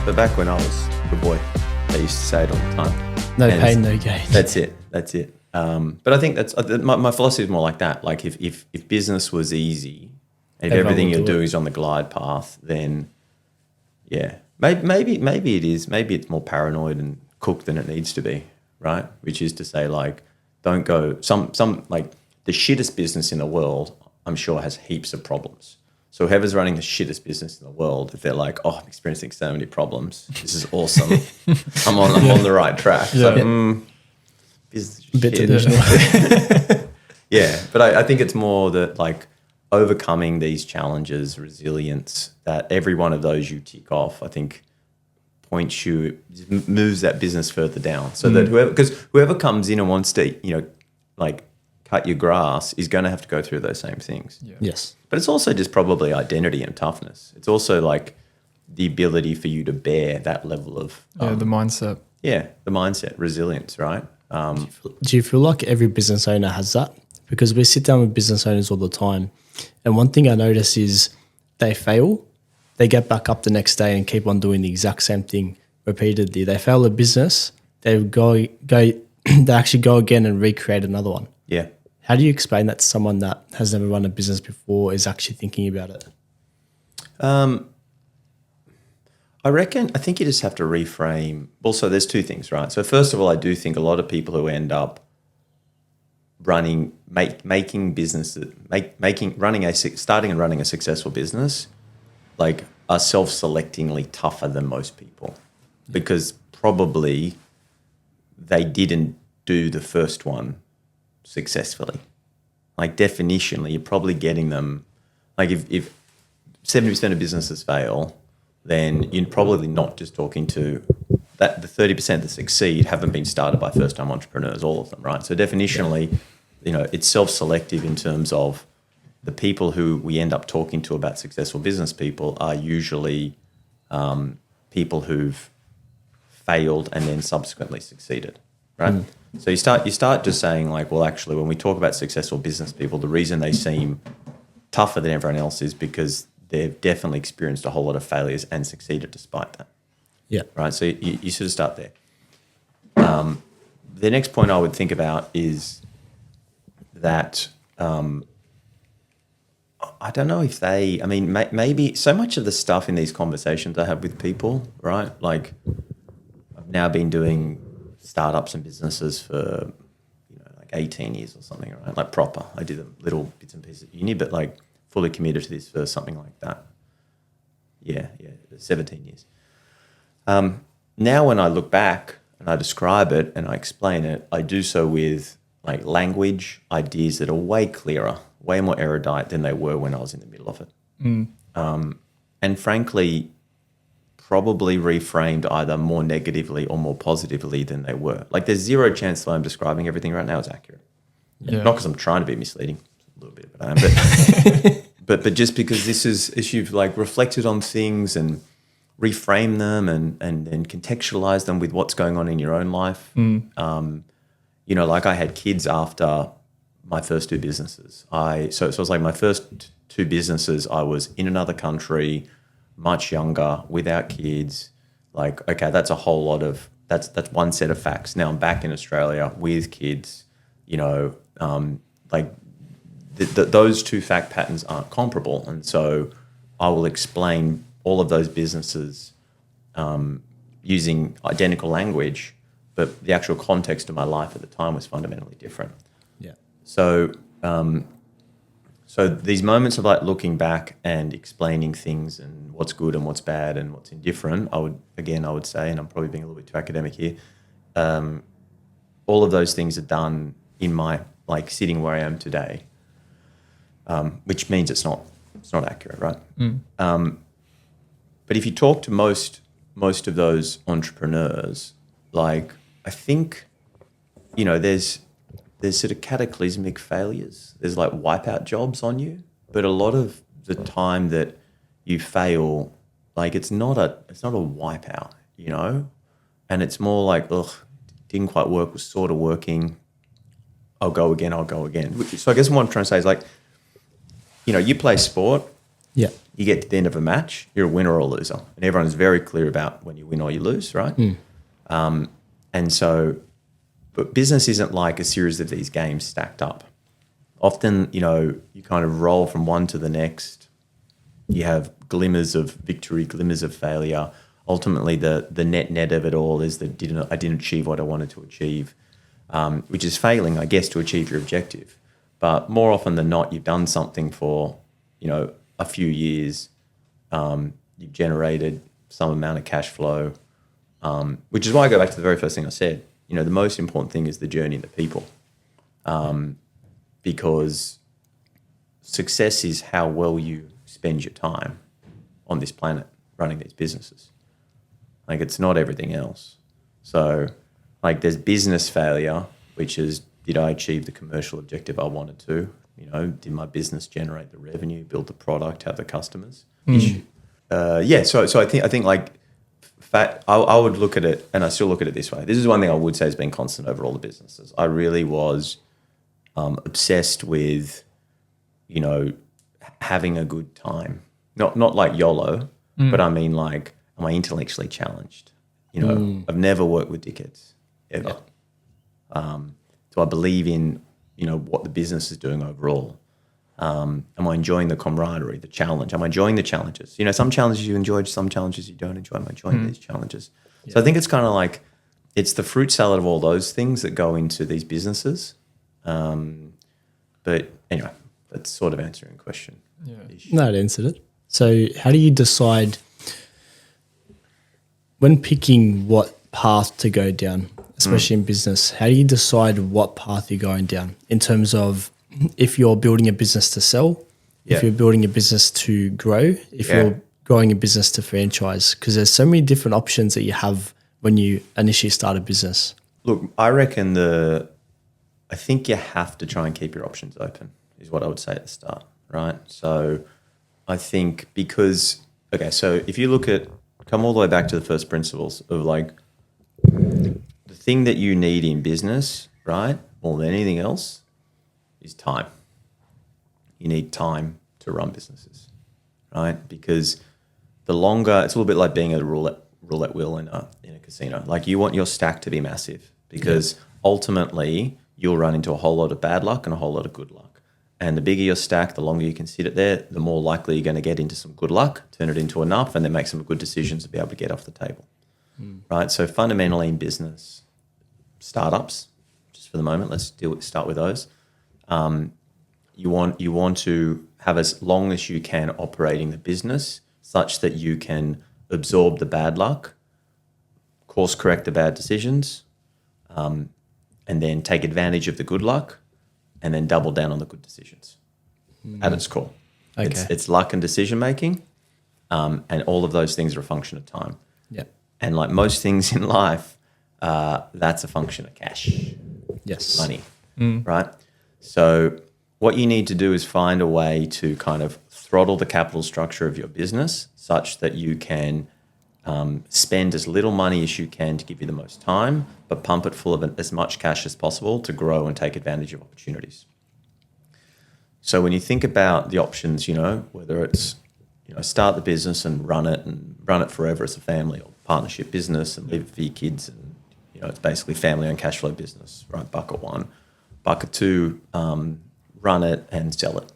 But back when I was a boy, they used to say it all the time. No pain, no gain. That's it. But I think that's my philosophy is more like that. Like if business was easy, and if everything you're doing is on the glide path, then yeah, maybe it is. Maybe it's more paranoid and cooked than it needs to be, right? Which is to say, like, don't go some like the shittest business in the world. I'm sure has heaps of problems. So whoever's running the shittest business in the world, if they're like, oh, I'm experiencing so many problems, this is awesome. I'm on the right track. Yeah. So, business is Bit shit. traditional. Yeah, but I think it's more that like overcoming these challenges, resilience, that every one of those you tick off, I think moves that business further down. So that whoever comes in and wants to, like cut your grass is going to have to go through those same things. Yeah. Yes. But it's also just probably identity and toughness. It's also like the ability for you to bear that level of... the mindset. Yeah, the mindset, resilience, right? Do you feel like every business owner has that? Because we sit down with business owners all the time, and one thing I notice is they fail, they get back up the next day and keep on doing the exact same thing repeatedly. They fail a business, they they actually go again and recreate another one. Yeah. How do you explain that to someone that has never run a business before, is actually thinking about it? I think you just have to reframe. Also, there's two things, right? So first of all, I do think a lot of people who end up starting and running a successful business, like, are self-selectingly tougher than most people, because probably they didn't do the first one successfully. Like, definitionally, you're probably getting them, like, if 70% of businesses fail, then you're probably not just talking to that. The 30% that succeed haven't been started by first-time entrepreneurs, all of them, right? So definitionally, it's self-selective in terms of the people who we end up talking to about successful business people are usually people who've failed and then subsequently succeeded, right? So you start just saying, like, well, actually, when we talk about successful business people, the reason they seem tougher than everyone else is because they've definitely experienced a whole lot of failures and succeeded despite that. Yeah. Right. So you sort of start there. The next point I would think about is that I don't know if maybe so much of the stuff in these conversations I have with people, right? Like, I've now been doing startups and businesses for like 18 years or something, right? Like, proper. I did a little bits and pieces at uni, but like fully committed to this for something like that. Yeah, 17 years. Now when I look back and I describe it and I explain it, I do so with like language, ideas that are way clearer, way more erudite than they were when I was in the middle of it. And frankly, probably reframed either more negatively or more positively than they were. Like, there's zero chance that I'm describing everything right now is accurate. Yeah. Not because I'm trying to be misleading, a little bit, but I am. But just because this is, as you've like reflected on things and reframe them and contextualize them with what's going on in your own life. Like, I had kids after my first two businesses. So it was like my first two businesses, I was in another country, much younger, without kids. Like, okay, that's a whole lot of, that's one set of facts. Now I'm back in Australia with kids, those two fact patterns aren't comparable. And so I will explain all of those businesses using identical language, but the actual context of my life at the time was fundamentally different. Yeah. So these moments of like looking back and explaining things and what's good and what's bad and what's indifferent, I would say, and I'm probably being a little bit too academic here, all of those things are done in my, like, sitting where I am today, which means it's not accurate, right? But if you talk to most of those entrepreneurs, like, I think, there's sort of cataclysmic failures. There's like wipeout jobs on you, but a lot of the time that you fail, like, it's not a wipeout, and it's more like, didn't quite work, was sort of working. I'll go again. So I guess what I'm trying to say is, like, you play sport. Yeah. you get to the end of a match, you're a winner or a loser. And everyone's very clear about when you win or you lose, right? And so, but business isn't like a series of these games stacked up. Often, you kind of roll from one to the next. You have glimmers of victory, glimmers of failure. Ultimately, the net of it all is that I didn't achieve what I wanted to achieve, which is failing, I guess, to achieve your objective. But more often than not, you've done something for, a few years. You've generated some amount of cash flow, which is why I go back to the very first thing I said. The most important thing is the journey and the people, because success is how well you spend your time on this planet running these businesses. Like, it's not everything else. So, like, there's business failure, which is, did I achieve the commercial objective I wanted to? Did my business generate the revenue, build the product, have the customers? Issue. So I think like, I would look at it, and I still look at it this way. This is one thing I would say has been constant over all the businesses. I really was obsessed with, having a good time. Not like YOLO, but I mean, like, am I intellectually challenged? I've never worked with dickheads ever. Do I believe in, what the business is doing overall? Am I enjoying the camaraderie, the challenge? Am I enjoying the challenges? Some challenges you enjoy, some challenges you don't enjoy. Am I enjoying these challenges? Yeah. So I think it's kind of like, it's the fruit salad of all those things that go into these businesses. But anyway, that's sort of answering the question. Yeah. No, it answered it. So how do you decide when picking what path to go down, especially in business? How do you decide what path you're going down in terms of if you're building a business to sell, if you're building a business to grow, if you're growing a business to franchise? Because there's so many different options that you have when you initially start a business. Look, I reckon I think you have to try and keep your options open is what I would say at the start, right? So I think so if you come all the way back to the first principles of like the thing that you need in business, right, more than anything else is time. You need time to run businesses, right? Because the longer, it's a little bit like being at a roulette wheel in a casino. Like, you want your stack to be massive because ultimately you'll run into a whole lot of bad luck and a whole lot of good luck. And the bigger your stack, the longer you can sit it there, the more likely you're going to get into some good luck, turn it into enough, and then make some good decisions to be able to get off the table, right? So fundamentally in business, startups, just for the moment, let's start with those. You want to have as long as you can operating the business such that you can absorb the bad luck, course correct the bad decisions, and then take advantage of the good luck, and then double down on the good decisions at its core. Okay. It's luck and decision making, and all of those things are a function of time. Yeah. And like most things in life, that's a function of cash. Yes. Money, right? So what you need to do is find a way to kind of throttle the capital structure of your business such that you can spend as little money as you can to give you the most time, but pump it full of as much cash as possible to grow and take advantage of opportunities. So when you think about the options, whether it's, start the business and run it forever as a family or partnership business and live for your kids, and, it's basically family-owned cash flow business, right? Bucket one. Bucket two, run it and sell it,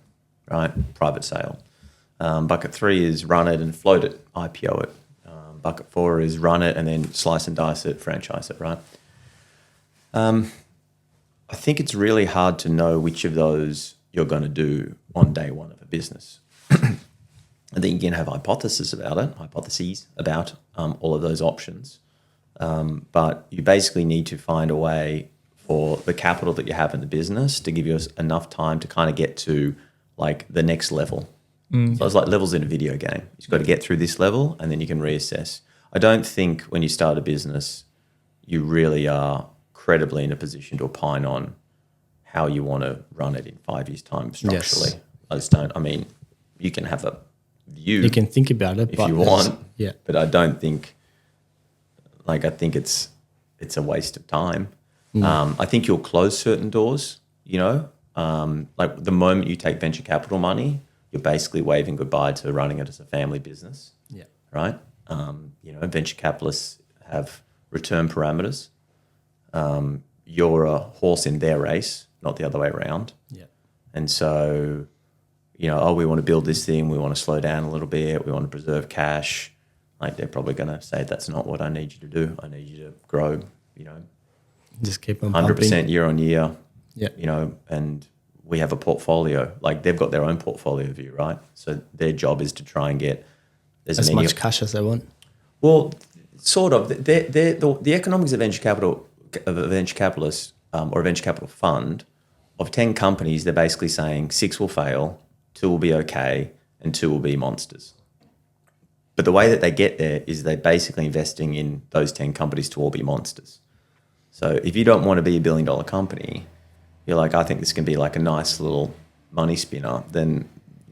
right? Private sale. Bucket three is run it and float it, IPO it. Bucket four is run it and then slice and dice it, franchise it, right? I think it's really hard to know which of those you're going to do on day one of a business. I think you can have hypotheses about all of those options. But you basically need to find a way for the capital that you have in the business to give you enough time to kind of get to like the next level. So it's like levels in a video game. You've got to get through this level and then you can reassess. I don't think when you start a business, you really are credibly in a position to opine on how you want to run it in 5 years' time structurally. Yes. I just don't. I mean, you can have a view. You can think about it if you want. Yeah. But I don't think, I think it's a waste of time. I think you'll close certain doors, like the moment you take venture capital money, you're basically waving goodbye to running it as a family business. Yeah. Right? Venture capitalists have return parameters. You're a horse in their race, not the other way around. Yeah. And so, we want to build this thing. We want to slow down a little bit. We want to preserve cash. Like they're probably going to say, that's not what I need you to do. I need you to grow, Just keep on 100% pumping. year on year. Yeah. And we have a portfolio. Like they've got their own portfolio view, right? So their job is to try and get As much cash as they want. Well, sort of. The economics of venture capital, of a venture capitalist or a venture capital fund, of 10 companies, they're basically saying 6 will fail, 2 will be okay, and 2 will be monsters. But the way that they get there is they're basically investing in those 10 companies to all be monsters. So if you don't want to be a $1 billion company, you're like, I think this can be like a nice little money spinner, then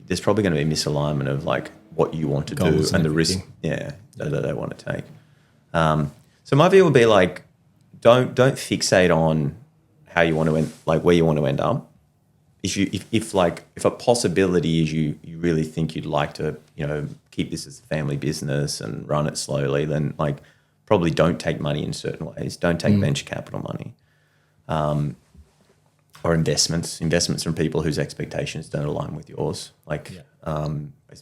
there's probably going to be a misalignment of like what you want to Goals do and the risk everything. that they want to take. So my view would be like, don't fixate on how you want to end, like where you want to end up. If a possibility is you really think you'd like to, keep this as a family business and run it slowly, then like probably don't take money in certain ways. Don't take venture capital money, or investments from people whose expectations don't align with yours. Like, I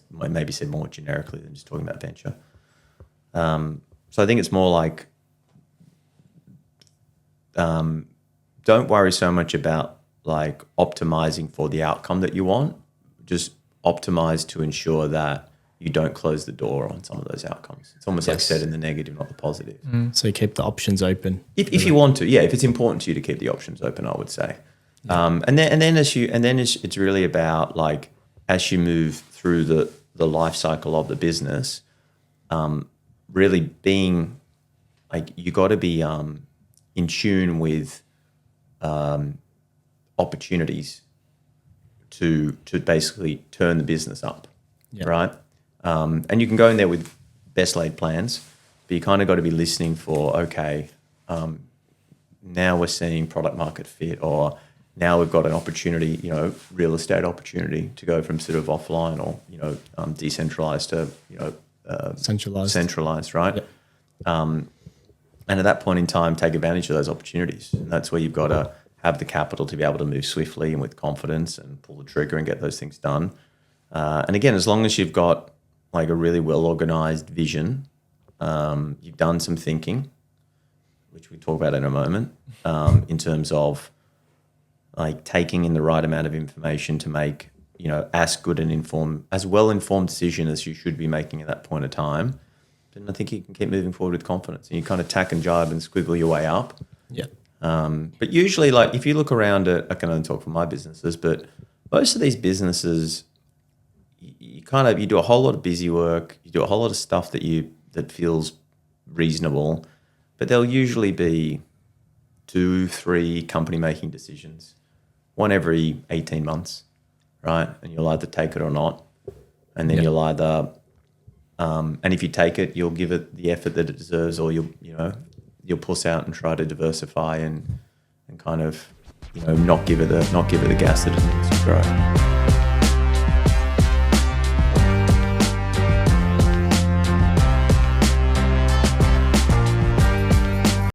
maybe said more generically than just talking about venture. So I think it's more like, don't worry so much about like optimizing for the outcome that you want. Just optimize to ensure that you don't close the door on some of those outcomes. It's almost like setting the negative, not the positive. So you keep the options open. If you want to, if it's important to you to keep the options open, I would say. And then it's really about like as you move through the life cycle of the business, really being like you got to be in tune with opportunities to basically turn the business up, right? And you can go in there with best laid plans, but you kind of got to be listening for, okay, now we're seeing product market fit, or now we've got an opportunity, real estate opportunity to go from sort of offline or, decentralized to, centralized, right? Yep. And at that point in time, take advantage of those opportunities. And that's where you've got to have the capital to be able to move swiftly and with confidence and pull the trigger and get those things done. And again, as long as you've got like a really well-organized vision, you've done some thinking, which we talk about in a moment, in terms of like taking in the right amount of information to make, as well-informed decision as you should be making at that point of time, then I think you can keep moving forward with confidence. And you kind of tack and jibe and squiggle your way up. Yeah. But usually, like if you look around at, I can only talk for my businesses, but most of these businesses, you do a whole lot of busy work, you do a whole lot of stuff that feels reasonable, but there'll usually be 2-3 company making decisions, one every 18 months, right? And you'll either take it or not, and then you'll either, and if you take it, you'll give it the effort that it deserves, or you'll puss out and try to diversify and kind of not give it the gas that it needs to grow.